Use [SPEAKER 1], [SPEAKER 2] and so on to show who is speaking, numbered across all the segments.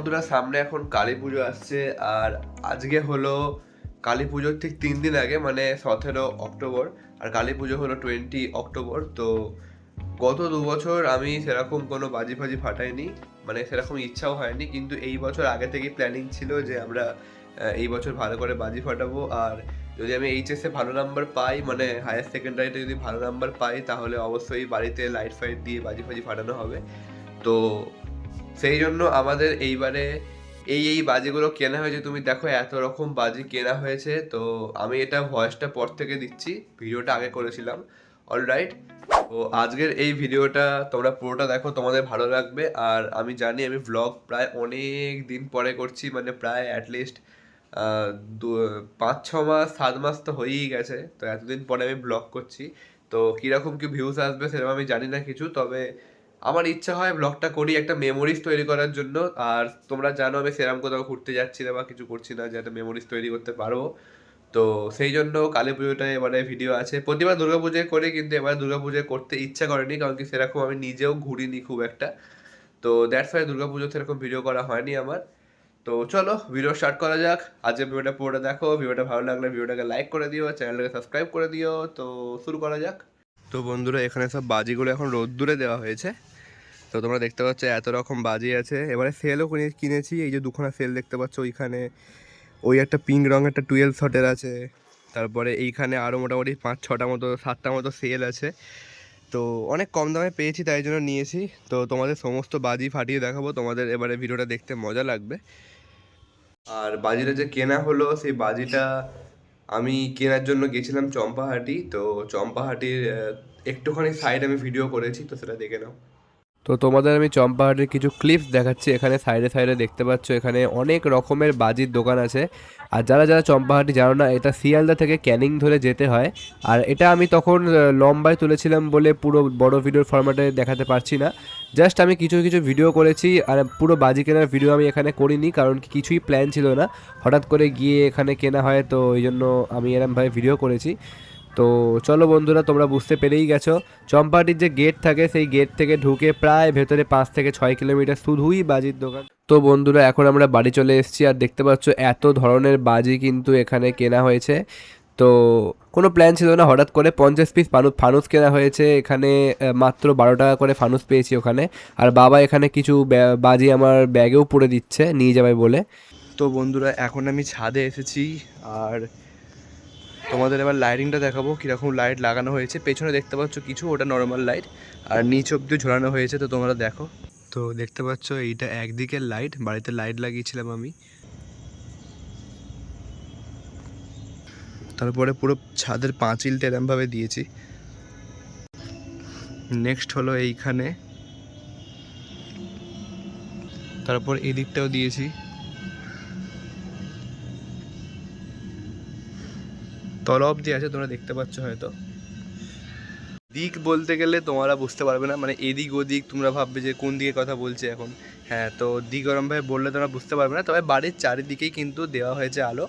[SPEAKER 1] বন্ধুরা, সামনে এখন কালী পুজো আসছে। আর আজকে হলো কালী পুজোর ঠিক 3 দিন আগে, মানে 17 অক্টোবর। আর কালী পুজো হলো 20 অক্টোবর। তো গত 2 বছর আমি সেরকম কোনো বাজি ফাজি ফাটাইনি, মানে সেরকম ইচ্ছাও হয়নি। কিন্তু এই বছর আগে থেকেই প্ল্যানিং ছিল যে আমরা এই বছর ভালো করে বাজি ফাটাবো। আর যদি আমি এইচএসে ভালো নাম্বার পাই, মানে হায়ার সেকেন্ডারিতে যদি ভালো নাম্বার পাই, তাহলে অবশ্যই বাড়িতে লাইট ফাইট দিয়ে বাজি ফাজি ফাটানো হবে। তো সেই জন্য আমাদের এইবারে এই বাজিগুলো কেনা হয়েছে। তুমি দেখো এত রকম বাজি কেনা হয়েছে। তো আমি এটা ভয়েসটা পর থেকে দিচ্ছি, ভিডিওটা আগে করেছিলাম। অলরাইট, তো আজকের এই ভিডিওটা তোমরা পুরোটা দেখো, তোমাদের ভালো লাগবে। আর আমি জানি আমি ভ্লগ প্রায় অনেক দিন পরে করছি, মানে প্রায় অ্যাটলিস্ট 5-6 মাস 7 মাস তো হয়েই গেছে। তো এতদিন পরে আমি ব্লগ করছি। তো কীরকম কি ভিউজ আসবে সেরকম আমি জানি না কিছু, তবে আমার ইচ্ছা হয় ব্লগটা করি একটা মেমোরিজ তৈরি করার জন্য। আর তোমরা জানো আমি সেরকম কোথাও ঘুরতে যাচ্ছি না বা কিছু করছি না, যাতে মেমোরিজ তৈরি করতে পারবো। তো সেই জন্য কালী পুজোটায় এবারে ভিডিও আছে। প্রতিবার দুর্গাপুজোয় করি, কিন্তু এবার দুর্গাপুজোয় করতে ইচ্ছা করেনি, কারণ কি সেরকম আমি নিজেও ঘুরিনি খুব একটা। তো দ্যাটস ওয়াই দুর্গাপুজো সেরকম ভিডিও করা হয়নি আমার। তো চলো ভিডিও স্টার্ট করা যাক। আজকে ভিডিওটা পুরোটা দেখো, ভিডিওটা ভালো লাগলে ভিডিওটাকে লাইক করে দিও, চ্যানেলটাকে সাবস্ক্রাইব করে দিও। তো শুরু করা যাক। তো বন্ধুরা, এখানে সব বাজিগুলো এখন রোদ্দুরে দেওয়া হয়েছে। তো তোমরা দেখতে পাচ্ছ এত রকম বাজি আছে। এবারে সেলও কিনেছি, এই যে দুখানা সেল দেখতে পাচ্ছ ওইখানে। ওই একটা পিঙ্ক রঙ একটা 12 শটের আছে। তারপরে এইখানে আরও মোটামুটি 5-6টা মতো 7টা মতো সেল আছে। তো অনেক কম দামে পেয়েছি, তাই জন্য নিয়েছি। তো তোমাদের সমস্ত বাজি ফাটিয়ে দেখাবো, তোমাদের এবারে ভিডিওটা দেখতে মজা লাগবে। আর বাজিটা যে কেনা হলো, সেই বাজিটা আমি কেনার জন্য গেছিলাম চম্পাহাটি। তো চম্পাহাটির একটুখানি সাইড আমি ভিডিও করেছি, তো সেটা দেখে নাও। তো তোমাদের আমি চম্পাহাটির কিছু ক্লিপস দেখাচ্ছি। এখানে সাইডে সাইডে দেখতে পাচ্ছ এখানে অনেক রকমের বাজির দোকান আছে। আর যারা যারা চম্পাহাটি জানো না, এটা শিয়ালদা থেকে ক্যানিং ধরে যেতে হয়। আর এটা আমি তখন লম্বায় তুলেছিলাম বলে পুরো বড় ভিডিওর ফরম্যাটে দেখাতে পারছি না। জাস্ট আমি কিছু কিছু ভিডিও করেছি। আর পুরো বাজি কেনার ভিডিও আমি এখানে করিনি, কারণ কিছুই প্ল্যান ছিল না, হঠাৎ করে গিয়ে এখানে কেনা হয়। তো ওই জন্য আমি এরমভাবে ভিডিও করেছি। তো চলো বন্ধুরা, তোমরা বুঝতে পেরেই গেছো চম্পাহাটির যে গেট থাকে, সেই গেট থেকে ঢুকে প্রায় ভেতরে 5 থেকে 6 কিলোমিটার শুধুই বাজির দোকান। তো বন্ধুরা, এখন আমরা বাড়ি চলে এসেছি। আর দেখতে পাচ্ছ এত ধরনের বাজি কিন্তু এখানে কেনা হয়েছে। তো কোনো প্ল্যান ছিল না, হঠাৎ করে 50 পিস ফানুস কেনা হয়েছে এখানে। মাত্র 12 টাকা করে ফানুস পেয়েছি ওখানে। আর বাবা এখানে কিছু বাজি আমার ব্যাগেও পুরে দিচ্ছে নিয়ে যাবে বলে। তো বন্ধুরা, এখন আমি ছাদে এসেছি। আর তোমাদের এবার লাইটিংটা দেখাবো, কীরকম লাইট লাগানো হয়েছে। পেছনে দেখতে পাচ্ছ কিছু, ওটা নর্মাল লাইট। আর নিচ অব্দি ঝোলানো হয়েছে, তো তোমরা দেখো। তো দেখতে পাচ্ছ এইটা একদিকের লাইট, বাড়িতে লাইট লাগিয়েছিলাম আমি। তারপরে পুরো ছাদের পাঁচিলটা এরমভাবে দিয়েছি। নেক্সট হলো এইখানে, তারপর এই দিকটাও দিয়েছি। তলা অবধি আছে, তোমরা দেখতে পাচ্ছ হয়তো। দিক বলতে গেলে তোমরা বুঝতে পারবে না, মানে এদিক ওদিক তোমরা ভাববে যে কোন দিকে কথা বলছে এখন। হ্যাঁ, তো দিক ওরমভাবে বললে তোমরা বুঝতে পারবে না। তবে বাড়ির চারিদিকেই কিন্তু দেওয়া হয়েছে আলো।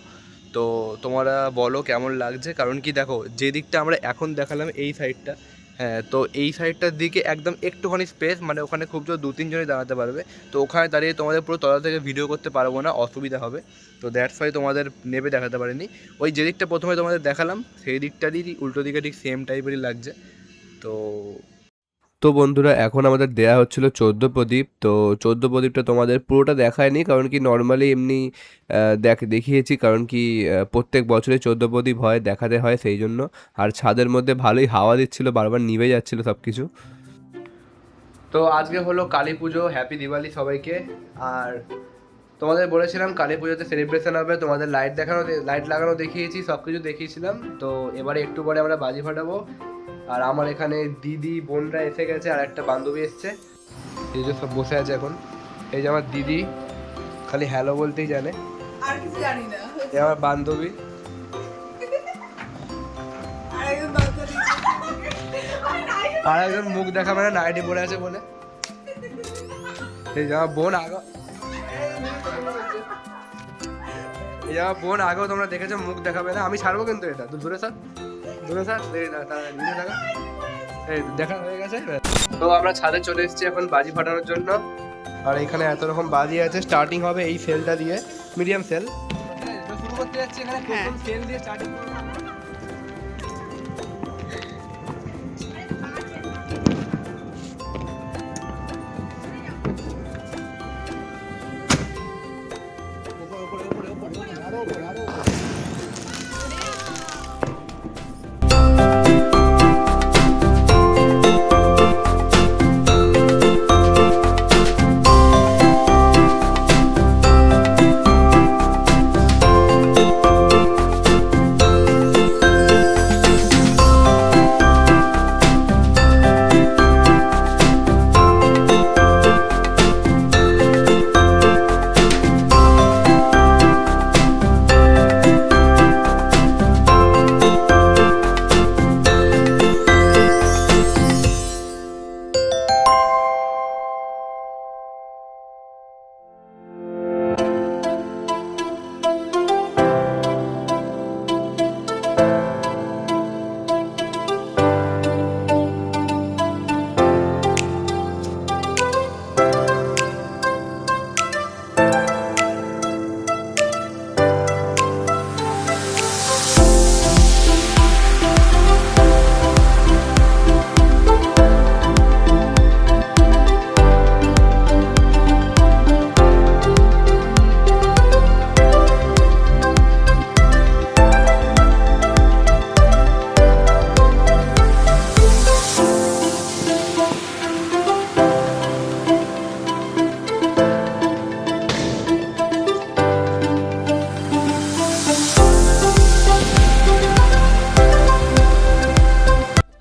[SPEAKER 1] তো তোমরা বলো কেমন লাগছে, কারণ কি দেখো যে দিকটা আমরা এখন দেখালাম এই সাইডটা, হ্যাঁ, তো এই সাইডটার দিকে একদম একটুখানি স্পেস, মানে ওখানে খুব জোর 2-3 জনই দাঁড়াতে পারবে। তো ওখানে দাঁড়িয়ে তোমাদের পুরো তলা থেকে ভিডিও করতে পারবো না, অসুবিধা হবে। তো দ্যাটস ওয়াই তোমাদের নেবে দেখাতে পারিনি। ওই যে দিকটা প্রথমে তোমাদের দেখালাম, সেই দিকটারই উল্টো দিকে ঠিক সেম টাইপেরই লাগছে। তো তো বন্ধুরা, এখন আমাদের দেয়া হচ্ছিল 14 প্রদীপ। তো 14 প্রদীপটা তোমাদের পুরোটা দেখায়নি, কারণ কি নর্মালি এমনি দেখিয়েছি, কারণ কি প্রত্যেক বছরে 14 প্রদীপ হয়, দেখাতে হয় সেই জন্য। আর ছাদের মধ্যে ভালোই হাওয়া দিচ্ছিল, বারবার নিভে যাচ্ছিল সব কিছু। তো আজকে হলো কালী পুজো, হ্যাপি দিওয়ালি সবাইকে। আর তোমাদের বলেছিলাম কালী পুজোতে সেলিব্রেশন হবে, তোমাদের লাইট লাগানো দেখিয়েছি, সব কিছু দেখিয়েছিলাম। তো এবারে একটু পরে আমরা বাজি ফাটাবো। আর আমার এখানে দিদি বোনরা এসে গেছে, আর একটা বান্ধবী এসছে, এই যে সব বসে আছে এখন। এই যে আমার দিদি, খালি হ্যালো বলতেই জানে,
[SPEAKER 2] আর কিছু জানি না।
[SPEAKER 1] এই আমার বান্ধবী। আর একজন মুখ দেখাবে না, নাইটি পরে আছে বলে। এই যে আমার বোন আগো, এই যে আমার বোন আগেও তোমরা দেখেছো, মুখ দেখাবে না। আমি ছাড়বো কিন্তু এটা, দূরে স্যার, দূরে স্যার, নিজে দেখা। এই দেখা হয়ে গেছে। তো আমরা ছাদে চলে এসেছি এখন বাজি ফাটানোর জন্য। আর এখানে এত রকম বাজি আছে। স্টার্টিং হবে এই সেলটা দিয়ে, মিডিয়াম সেল। শুরু করতে যাচ্ছি এখানে প্রথম সেল দিয়ে স্টার্টিং করব।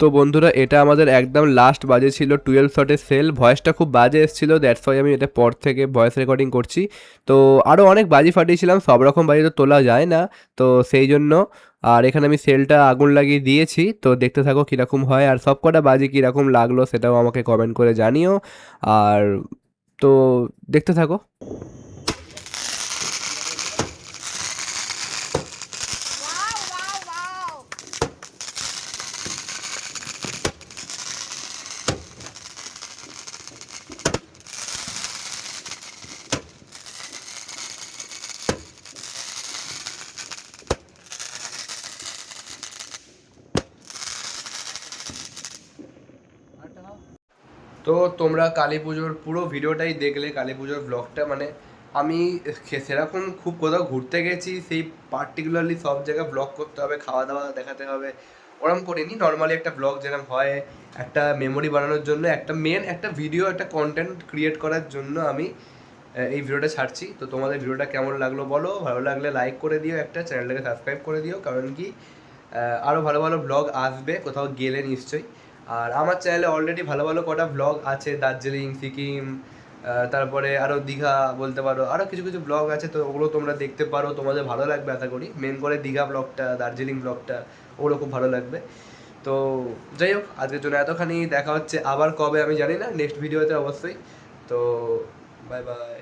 [SPEAKER 1] তো বন্ধুরা এটা আমাদের একদম লাস্ট বাজে ছিল 12 শটের সেল। ভয়েসটা খুব বাজে এসেছিলো, দ্যাটস ওয়াই আমি এটা পর থেকে ভয়েস রেকর্ডিং করছি। তো আরও অনেক বাজি ফাটিয়েছিলাম, সব রকম বাজি তো তোলা যায় না, তো সেই জন্য। আর এখানে আমি সেলটা আগুন লাগিয়ে দিয়েছি, তো দেখতে থাকো কীরকম হয়, আর সব কটা বাজি কীরকম লাগলো সেটাও আমাকে কমেন্ট করে জানিও। আর তো দেখতে থাকো। তো তোমরা কালী পুজোর পুরো ভিডিওটাই দেখলে, কালী পুজোর ব্লগটা। মানে আমি সেরকম খুব কোথাও ঘুরতে গেছি সেই পার্টিকুলারলি সব জায়গায় ব্লগ করতে হবে, খাওয়া দাওয়া দেখাতে হবে, ওরম করিনি। নর্মালি একটা ব্লগ যেরকম হয়, একটা মেমোরি বানানোর জন্য, একটা ভিডিও, একটা কন্টেন্ট ক্রিয়েট করার জন্য আমি এই ভিডিওটা ছাড়ছি। তো তোমাদের ভিডিওটা কেমন লাগলো বলো, ভালো লাগলে লাইক করে দিও, একটা চ্যানেলটাকে সাবস্ক্রাইব করে দিও, কারণ কি আরও ভালো ভালো ব্লগ আসবে কোথাও গেলে নিশ্চয়ই। আর আমার চ্যানেলে অলরেডি ভালো ভালো কটা ব্লগ আছে, দার্জিলিং, সিকিম, তারপরে আরও দীঘা বলতে পারো, আরও কিছু কিছু ব্লগ আছে, তো ওগুলো তোমরা দেখতে পারো, তোমাদের ভালো লাগবে আশা করি। মেন করে দীঘা ব্লগটা, দার্জিলিং ব্লগটা, ওগুলো খুব ভালো লাগবে। তো যাই হোক, আজকের জন্য এতখানি। দেখা হচ্ছে আবার কবে আমি জানি না, নেক্সট ভিডিওতে অবশ্যই। তো বাই বাই।